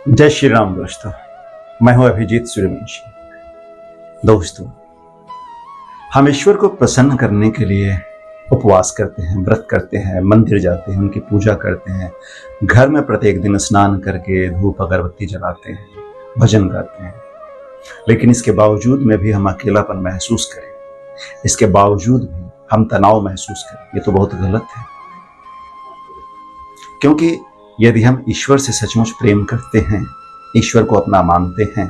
जय श्री राम दोस्तों। मैं हूं अभिजीत सूर्यवंशी। दोस्तों, हम ईश्वर को प्रसन्न करने के लिए उपवास करते हैं, व्रत करते हैं, मंदिर जाते हैं, उनकी पूजा करते हैं, घर में प्रत्येक दिन स्नान करके धूप अगरबत्ती जलाते हैं, भजन गाते हैं। लेकिन इसके बावजूद में भी हम अकेलापन महसूस करें, इसके बावजूद भी हम तनाव महसूस करें, ये तो बहुत गलत है। क्योंकि यदि हम ईश्वर से सचमुच प्रेम करते हैं, ईश्वर को अपना मानते हैं,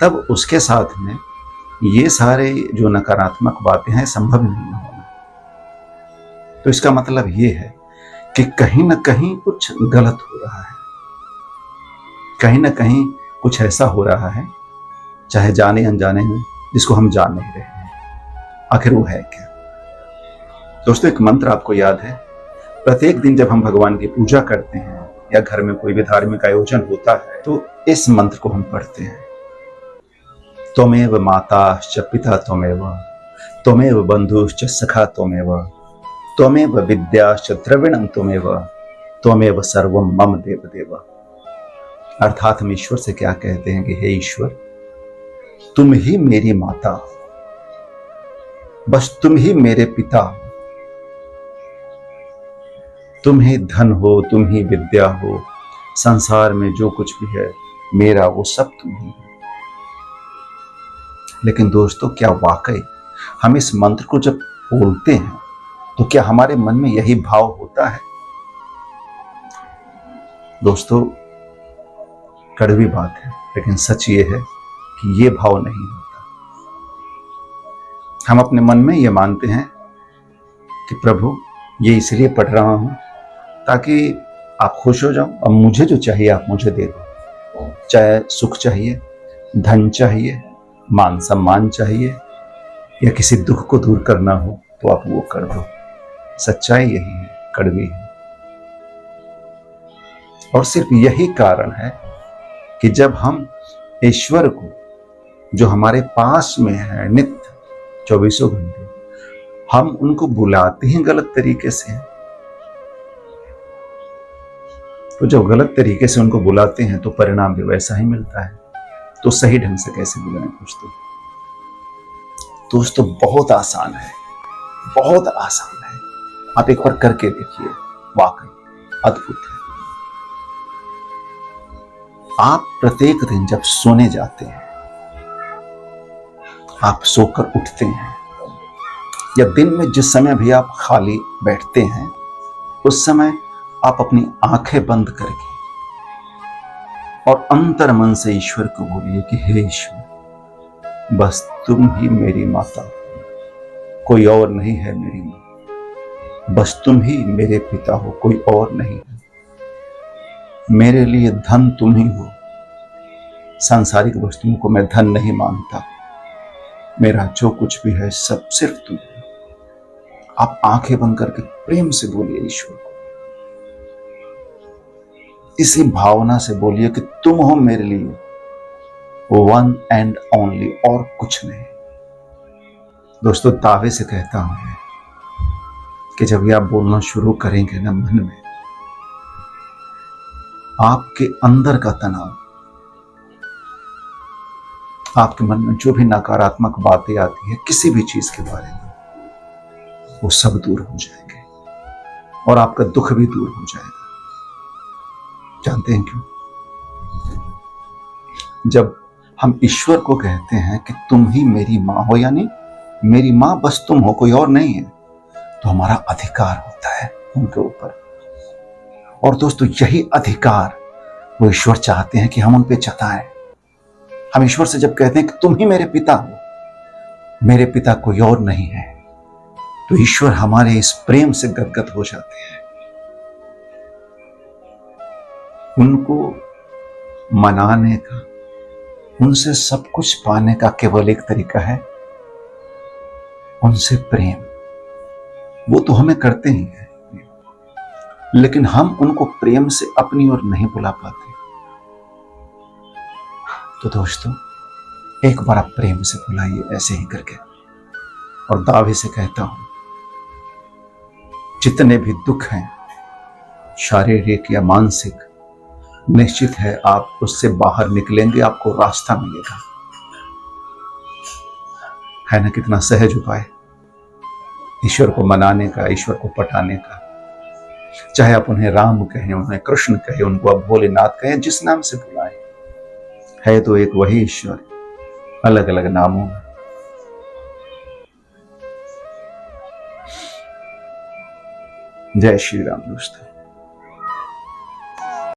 तब उसके साथ में ये सारे जो नकारात्मक बातें हैं संभव नहीं होना। तो इसका मतलब ये है कि कहीं ना कहीं कुछ गलत हो रहा है, कहीं ना कहीं कुछ ऐसा हो रहा है, चाहे जाने अनजाने में, जिसको हम जान नहीं रहे हैं। आखिर वो है क्या? दोस्तों, एक मंत्र आपको याद है? प्रत्येक दिन जब हम भगवान की पूजा करते हैं या घर में कोई भी धार्मिक आयोजन होता है तो इस मंत्र को हम पढ़ते हैं। त्वमेव माताश्च पिता त्वमेव, त्वमेव बंधुश्च सखा त्वमेव, त्वमेव विद्याश्च द्रविणं त्वमेव, त्वमेव सर्वं मम देव देव। अर्थात हम ईश्वर से क्या कहते हैं कि हे ईश्वर, तुम ही मेरी माता, बस तुम ही मेरे पिता, तुम ही धन हो, तुम ही विद्या हो, संसार में जो कुछ भी है मेरा, वो सब तुम ही हो। लेकिन दोस्तों, क्या वाकई हम इस मंत्र को जब बोलते हैं तो क्या हमारे मन में यही भाव होता है? दोस्तों, कड़वी बात है, लेकिन सच ये है कि ये भाव नहीं होता। हम अपने मन में ये मानते हैं कि प्रभु, ये इसलिए पढ़ रहा हूं ताकि आप खुश हो जाओ, अब मुझे जो चाहिए आप मुझे दे दो। चाहे सुख चाहिए, धन चाहिए, मान सम्मान चाहिए, या किसी दुख को दूर करना हो तो आप वो कर दो। सच्चाई यही है, कड़वी है। और सिर्फ यही कारण है कि जब हम ईश्वर को, जो हमारे पास में है नित्य 24 घंटे, हम उनको बुलाते ही गलत तरीके से हैं। तो जब गलत तरीके से उनको बुलाते हैं तो परिणाम भी वैसा ही मिलता है। तो सही ढंग से कैसे बुलाएं दोस्तों? बहुत आसान है, बहुत आसान है। आप एक बार करके देखिए, वाकई अद्भुत है। आप प्रत्येक दिन जब सोने जाते हैं, आप सोकर उठते हैं, या दिन में जिस समय भी आप खाली बैठते हैं, उस समय आप अपनी आंखें बंद करके और अंतर मन से ईश्वर को बोलिए कि हे ईश्वर, बस तुम ही मेरी माता, कोई और नहीं है मेरी मां। बस तुम ही मेरे पिता हो, कोई और नहीं है। मेरे लिए धन तुम ही हो, सांसारिक वस्तुओं को मैं धन नहीं मानता। मेरा जो कुछ भी है सब सिर्फ तुम हो। आप आंखें बंद करके प्रेम से बोलिए ईश्वर को, इसी भावना से बोलिए कि तुम हो मेरे लिए वन एंड ओनली, और कुछ नहीं। दोस्तों, दावे से कहता हूं कि जब ये आप बोलना शुरू करेंगे ना मन में, आपके अंदर का तनाव, आपके मन में जो भी नकारात्मक बातें आती है किसी भी चीज के बारे में, वो सब दूर हो जाएंगे और आपका दुख भी दूर हो जाएगा। जानते हैं क्यों? जब हम ईश्वर को कहते हैं कि तुम ही मेरी मां हो, यानी मेरी मां बस तुम हो, कोई और नहीं है, तो हमारा अधिकार होता है उनके ऊपर। और दोस्तों, यही अधिकार वो ईश्वर चाहते हैं कि हम उन पे जताएं। हम ईश्वर से जब कहते हैं कि तुम ही मेरे पिता हो, मेरे पिता कोई और नहीं है, तो ईश्वर हमारे इस प्रेम से गदगद हो जाते हैं। उनको मनाने का, उनसे सब कुछ पाने का केवल एक तरीका है, उनसे प्रेम। वो तो हमें करते ही हैं, लेकिन हम उनको प्रेम से अपनी ओर नहीं बुला पाते। तो दोस्तों, एक बार आप प्रेम से बुलाइए ऐसे ही करके। और दावे से कहता हूं, जितने भी दुख हैं, शारीरिक या मानसिक, निश्चित है आप उससे बाहर निकलेंगे, आपको रास्ता मिलेगा। है ना कितना सहज उपाय ईश्वर को मनाने का, ईश्वर को पटाने का। चाहे आप उन्हें राम कहें, उन्हें कृष्ण कहें, उनको आप भोलेनाथ कहें, जिस नाम से बुलाएं, है तो एक वही ईश्वर, अलग अलग नामों में। जय श्री राम दोस्तों।